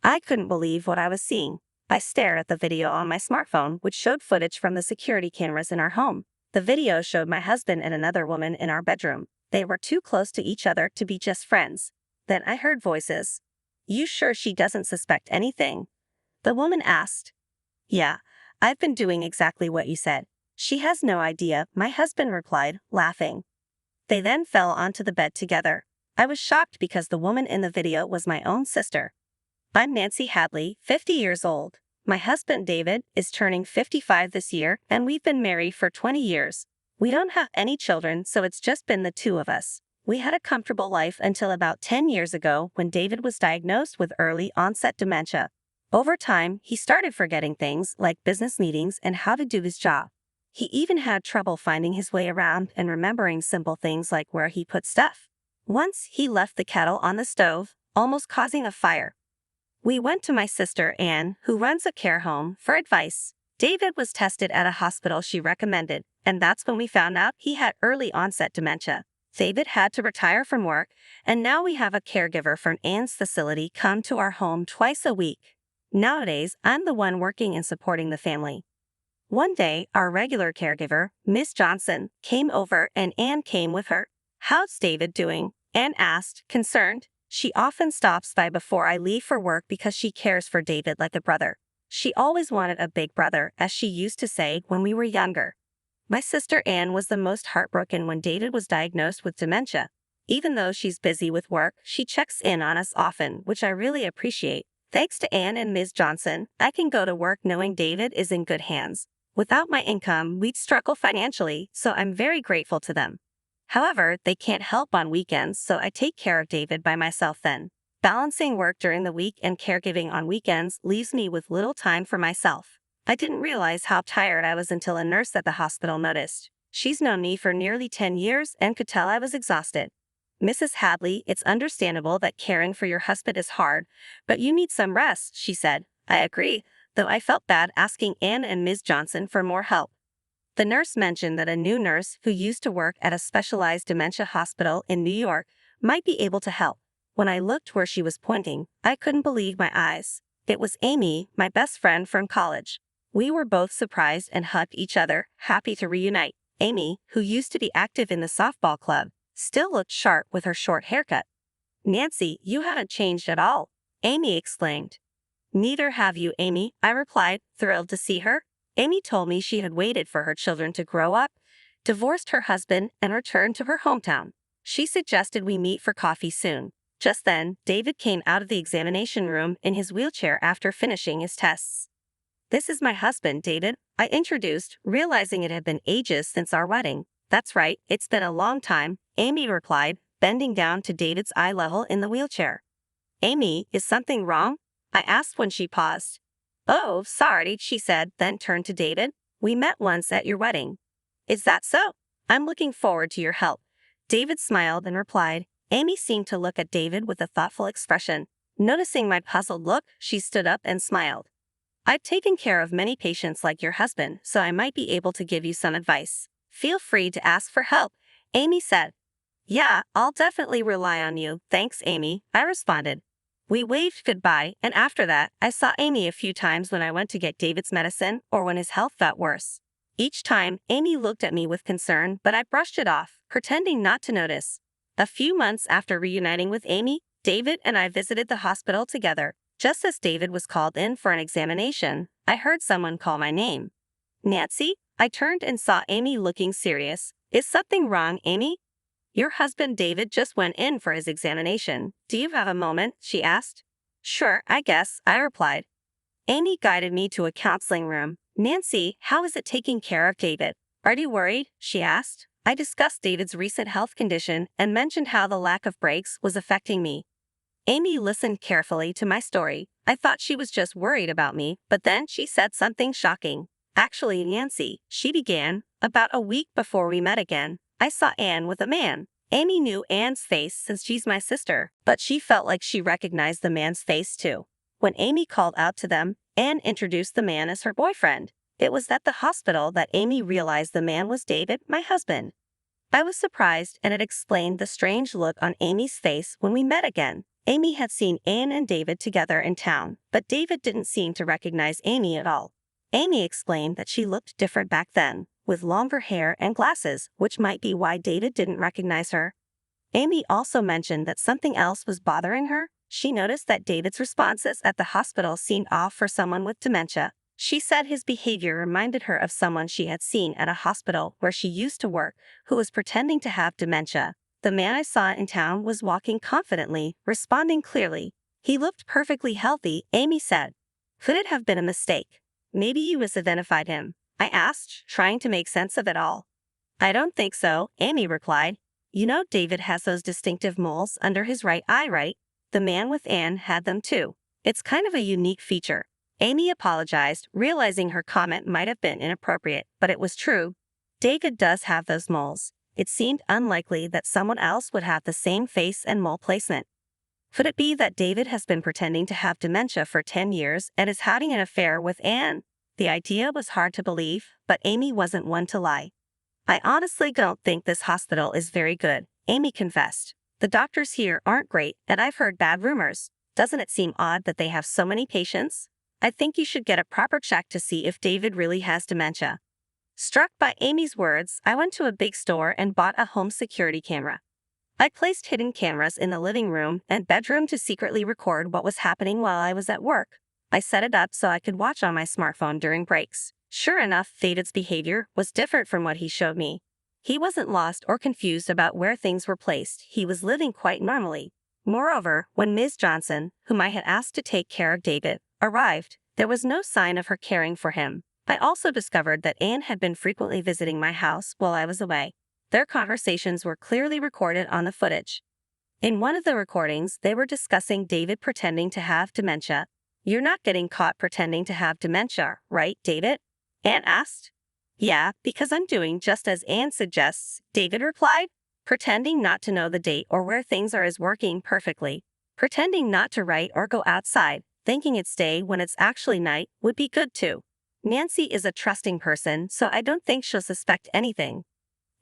I couldn't believe what I was seeing. I stared at the video on my smartphone, which showed footage from the security cameras in our home. The video showed my husband and another woman in our bedroom. They were too close to each other to be just friends. Then I heard voices. "You sure she doesn't suspect anything?" The woman asked. "Yeah, I've been doing exactly what you said. She has no idea," my husband replied, laughing. They then fell onto the bed together. I was shocked because the woman in the video was my own sister. I'm Nancy Hadley, 50 years old. My husband David is turning 55 this year, and we've been married for 20 years. We don't have any children, so it's just been the two of us. We had a comfortable life until about 10 years ago when David was diagnosed with early onset dementia. Over time, he started forgetting things like business meetings and how to do his job. He even had trouble finding his way around and remembering simple things like where he put stuff. Once he left the kettle on the stove, almost causing a fire. We went to my sister Anne, who runs a care home, for advice. David was tested at a hospital she recommended, and that's when we found out he had early onset dementia. David had to retire from work, and now we have a caregiver from Anne's facility come to our home twice a week. Nowadays, I'm the one working and supporting the family. One day, our regular caregiver, Miss Johnson, came over and Anne came with her. "How's David doing?" Anne asked, concerned. She often stops by before I leave for work because she cares for David like a brother. She always wanted a big brother, as she used to say when we were younger. My sister Anne was the most heartbroken when David was diagnosed with dementia. Even though she's busy with work, she checks in on us often, which I really appreciate. Thanks to Anne and Ms. Johnson, I can go to work knowing David is in good hands. Without my income, we'd struggle financially, so I'm very grateful to them. However, they can't help on weekends, so I take care of David by myself then. Balancing work during the week and caregiving on weekends leaves me with little time for myself. I didn't realize how tired I was until a nurse at the hospital noticed. She's known me for nearly 10 years and could tell I was exhausted. "Mrs. Hadley, it's understandable that caring for your husband is hard, but you need some rest," she said. I agree, though I felt bad asking Anne and Ms. Johnson for more help. The nurse mentioned that a new nurse who used to work at a specialized dementia hospital in New York might be able to help. When I looked where she was pointing, I couldn't believe my eyes. It was Amy, my best friend from college. We were both surprised and hugged each other, happy to reunite. Amy, who used to be active in the softball club, still looked sharp with her short haircut. "Nancy, you haven't changed at all," Amy exclaimed. "Neither have you, Amy," I replied, thrilled to see her. Amy told me she had waited for her children to grow up, divorced her husband, and returned to her hometown. She suggested we meet for coffee soon. Just then, David came out of the examination room in his wheelchair after finishing his tests. "This is my husband, David," I introduced, realizing it had been ages since our wedding. "That's right, it's been a long time," Amy replied, bending down to David's eye level in the wheelchair. "Amy, is something wrong?" I asked when she paused. "Oh, sorry," she said, then turned to David. "We met once at your wedding." "Is that so? I'm looking forward to your help." David smiled and replied. Amy seemed to look at David with a thoughtful expression. Noticing my puzzled look, she stood up and smiled. "I've taken care of many patients like your husband, so I might be able to give you some advice. Feel free to ask for help," Amy said. "Yeah, I'll definitely rely on you. Thanks, Amy," I responded. We waved goodbye, and after that, I saw Amy a few times when I went to get David's medicine or when his health got worse. Each time, Amy looked at me with concern, but I brushed it off, pretending not to notice. A few months after reuniting with Amy, David and I visited the hospital together. Just as David was called in for an examination, I heard someone call my name. "Nancy?" I turned and saw Amy looking serious. "Is something wrong, Amy?" "Your husband David just went in for his examination. Do you have a moment?" she asked. "Sure, I guess," I replied. Amy guided me to a counseling room. "Nancy, how is it taking care of David? Are you worried?" she asked. I discussed David's recent health condition and mentioned how the lack of breaks was affecting me. Amy listened carefully to my story. I thought she was just worried about me, but then she said something shocking. "Actually, Nancy," she began, "about a week before we met again, I saw Anne with a man." Amy knew Anne's face since she's my sister, but she felt like she recognized the man's face too. When Amy called out to them, Anne introduced the man as her boyfriend. It was at the hospital that Amy realized the man was David, my husband. I was surprised, and it explained the strange look on Amy's face when we met again. Amy had seen Anne and David together in town, but David didn't seem to recognize Amy at all. Amy explained that she looked different back then, with longer hair and glasses, which might be why David didn't recognize her. Amy also mentioned that something else was bothering her. She noticed that David's responses at the hospital seemed off for someone with dementia. She said his behavior reminded her of someone she had seen at a hospital where she used to work, who was pretending to have dementia. The man I saw in town was walking confidently, responding clearly. He looked perfectly healthy, Amy said. Could it have been a mistake? Maybe you misidentified him, I asked, trying to make sense of it all. I don't think so, Amy replied. You know, David has those distinctive moles under his right eye, right? The man with Anne had them too. It's kind of a unique feature. Amy apologized, realizing her comment might have been inappropriate, but it was true. David does have those moles. It seemed unlikely that someone else would have the same face and mole placement. Could it be that David has been pretending to have dementia for 10 years and is having an affair with Anne? The idea was hard to believe, but Amy wasn't one to lie. I honestly don't think this hospital is very good, Amy confessed. The doctors here aren't great, and I've heard bad rumors. Doesn't it seem odd that they have so many patients? I think you should get a proper check to see if David really has dementia. Struck by Amy's words, I went to a big store and bought a home security camera. I placed hidden cameras in the living room and bedroom to secretly record what was happening while I was at work. I set it up so I could watch on my smartphone during breaks. Sure enough, David's behavior was different from what he showed me. He wasn't lost or confused about where things were placed. He was living quite normally. Moreover, when Ms. Johnson, whom I had asked to take care of David, arrived, there was no sign of her caring for him. I also discovered that Anne had been frequently visiting my house while I was away. Their conversations were clearly recorded on the footage. In one of the recordings, they were discussing David pretending to have dementia. You're not getting caught pretending to have dementia, right, David? Anne asked. Yeah, because I'm doing just as Anne suggests, David replied. Pretending not to know the date or where things are is working perfectly. Pretending not to write or go outside, thinking it's day when it's actually night, would be good too. Nancy is a trusting person, so I don't think she'll suspect anything.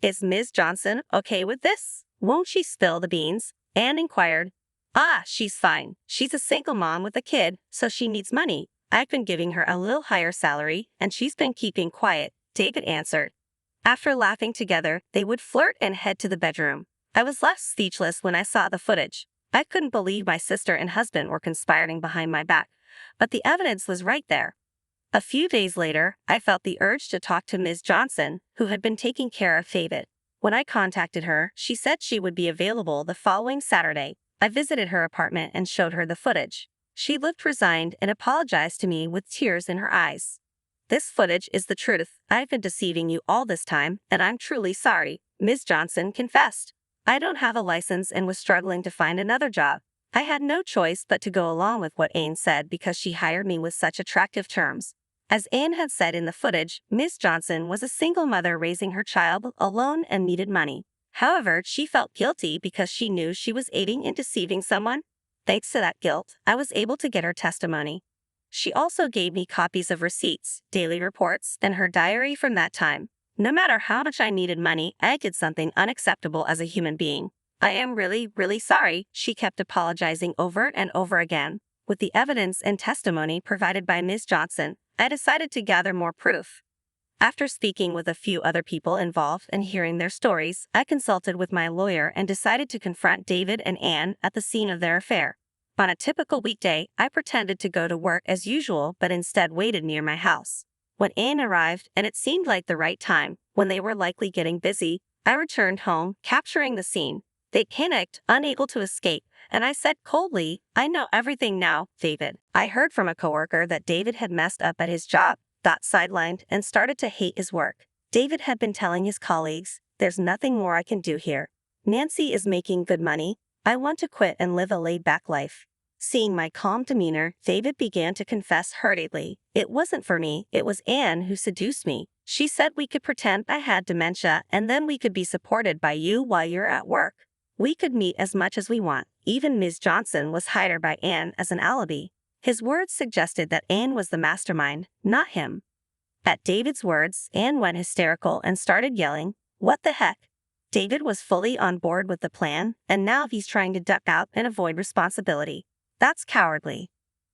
Is Ms. Johnson okay with this? Won't she spill the beans? Anne inquired. Ah, she's fine. She's a single mom with a kid, so she needs money. I've been giving her a little higher salary, and she's been keeping quiet, David answered. After laughing together, they would flirt and head to the bedroom. I was left speechless when I saw the footage. I couldn't believe my sister and husband were conspiring behind my back, but the evidence was right there. A few days later, I felt the urge to talk to Ms. Johnson, who had been taking care of David. When I contacted her, she said she would be available the following Saturday. I visited her apartment and showed her the footage. She looked resigned and apologized to me with tears in her eyes. This footage is the truth. I've been deceiving you all this time, and I'm truly sorry, Ms. Johnson confessed. I don't have a license and was struggling to find another job. I had no choice but to go along with what Anne said because she hired me with such attractive terms. As Anne had said in the footage, Ms. Johnson was a single mother raising her child alone and needed money. However, she felt guilty because she knew she was aiding and deceiving someone. Thanks to that guilt, I was able to get her testimony. She also gave me copies of receipts, daily reports, and her diary from that time. No matter how much I needed money, I did something unacceptable as a human being. I am really, really sorry, she kept apologizing over and over again. With the evidence and testimony provided by Ms. Johnson, I decided to gather more proof. After speaking with a few other people involved and hearing their stories, I consulted with my lawyer and decided to confront David and Anne at the scene of their affair. On a typical weekday, I pretended to go to work as usual but instead waited near my house. When Anne arrived, and it seemed like the right time, when they were likely getting busy, I returned home, capturing the scene. They panicked, unable to escape, and I said coldly, I know everything now, David. I heard from a coworker that David had messed up at his job, got sidelined, and started to hate his work. David had been telling his colleagues, there's nothing more I can do here. Nancy is making good money. I want to quit and live a laid-back life. Seeing my calm demeanor, David began to confess hurriedly. It wasn't for me, it was Anne who seduced me. She said we could pretend I had dementia and then we could be supported by you while you're at work. We could meet as much as we want. Even Ms. Johnson was hired by Anne as an alibi. His words suggested that Anne was the mastermind, not him. At David's words, Anne went hysterical and started yelling, "What the heck? David was fully on board with the plan, and now he's trying to duck out and avoid responsibility. That's cowardly.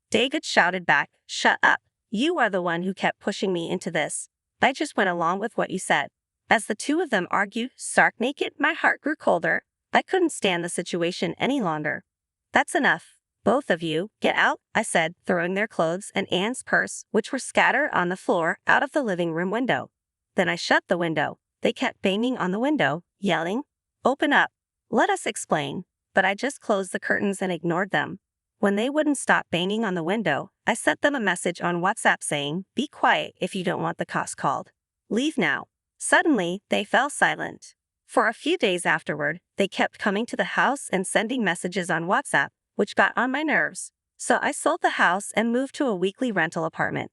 David shouted back, "Shut up. You are the one who kept pushing me into this. I just went along with what you said." As the two of them argued, stark naked, my heart grew colder. I couldn't stand the situation any longer. "That's enough. Both of you, get out," I said, throwing their clothes and Anne's purse, which were scattered on the floor, out of the living room window. Then I shut the window. They kept banging on the window, yelling, "Open up. Let us explain." But I just closed the curtains and ignored them. When they wouldn't stop banging on the window, I sent them a message on WhatsApp saying, "Be quiet if you don't want the cops called. Leave now." Suddenly, they fell silent. For a few days afterward, they kept coming to the house and sending messages on WhatsApp, which got on my nerves. So I sold the house and moved to a weekly rental apartment.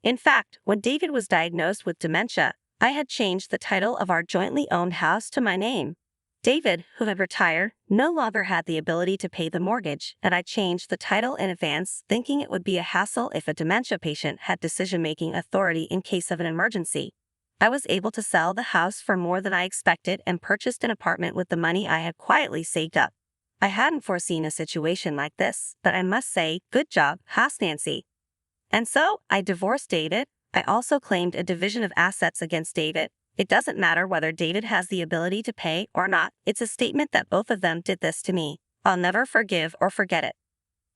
In fact, when David was diagnosed with dementia, I had changed the title of our jointly owned house to my name. David, who had retired, no longer had the ability to pay the mortgage, and I changed the title in advance, thinking it would be a hassle if a dementia patient had decision-making authority in case of an emergency. I was able to sell the house for more than I expected and purchased an apartment with the money I had quietly saved up. I hadn't foreseen a situation like this, but I must say, good job, Haas Nancy. And so, I divorced David. I also claimed a division of assets against David. It doesn't matter whether David has the ability to pay or not. It's a statement that both of them did this to me. I'll never forgive or forget it.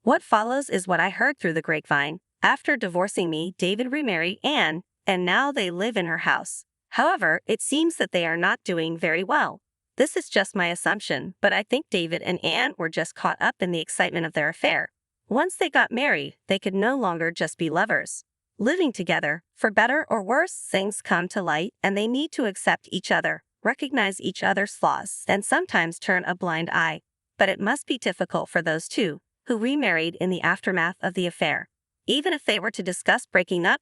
What follows is what I heard through the grapevine. After divorcing me, David remarried Anne, and now they live in her house. However, it seems that they are not doing very well. This is just my assumption, but I think David and Anne were just caught up in the excitement of their affair. Once they got married, they could no longer just be lovers. Living together, for better or worse, things come to light and they need to accept each other, recognize each other's flaws, and sometimes turn a blind eye. But it must be difficult for those two, who remarried in the aftermath of the affair. Even if they were to discuss breaking up,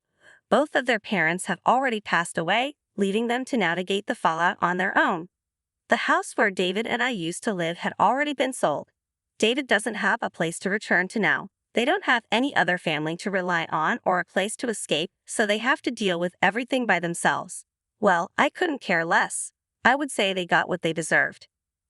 both of their parents have already passed away, leaving them to navigate the fallout on their own. The house where David and I used to live had already been sold. David doesn't have a place to return to now. They don't have any other family to rely on or a place to escape, so they have to deal with everything by themselves. Well, I couldn't care less. I would say they got what they deserved.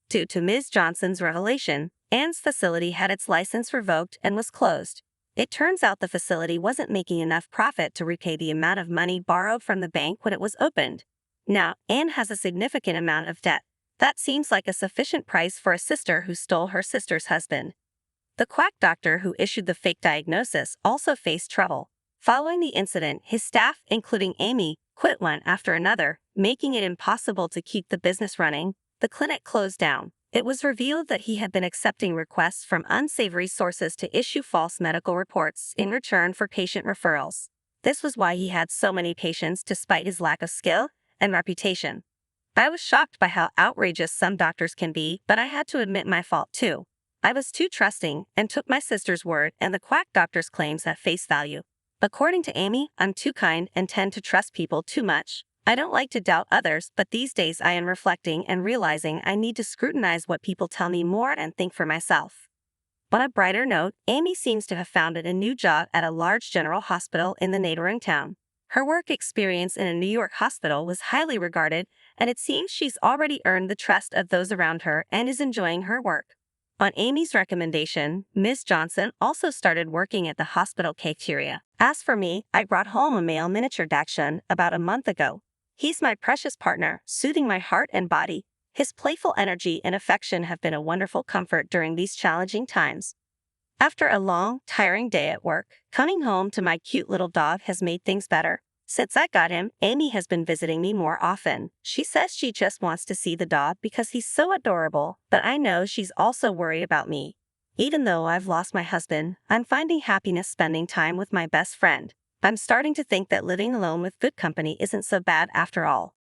Due to Ms. Johnson's revelation, Anne's facility had its license revoked and was closed. It turns out the facility wasn't making enough profit to repay the amount of money borrowed from the bank when it was opened. Now, Anne has a significant amount of debt. That seems like a sufficient price for a sister who stole her sister's husband. The quack doctor who issued the fake diagnosis also faced trouble. Following the incident, his staff, including Amy, quit one after another, making it impossible to keep the business running. The clinic closed down. It was revealed that he had been accepting requests from unsavory sources to issue false medical reports in return for patient referrals. This was why he had so many patients despite his lack of skill and reputation. I was shocked by how outrageous some doctors can be, but I had to admit my fault too. I was too trusting and took my sister's word and the quack doctor's claims at face value. According to Amy, I'm too kind and tend to trust people too much. I don't like to doubt others, but these days I am reflecting and realizing I need to scrutinize what people tell me more and think for myself. On a brighter note, Amy seems to have founded a new job at a large general hospital in the neighboring town. Her work experience in a New York hospital was highly regarded, and it seems she's already earned the trust of those around her and is enjoying her work. On Amy's recommendation, Ms. Johnson also started working at the hospital cafeteria. As for me, I brought home a male miniature dachshund about a month ago. He's my precious partner, soothing my heart and body. His playful energy and affection have been a wonderful comfort during these challenging times. After a long, tiring day at work, coming home to my cute little dog has made things better. Since I got him, Amy has been visiting me more often. She says she just wants to see the dog because he's so adorable, but I know she's also worried about me. Even though I've lost my husband, I'm finding happiness spending time with my best friend. I'm starting to think that living alone with good company isn't so bad after all.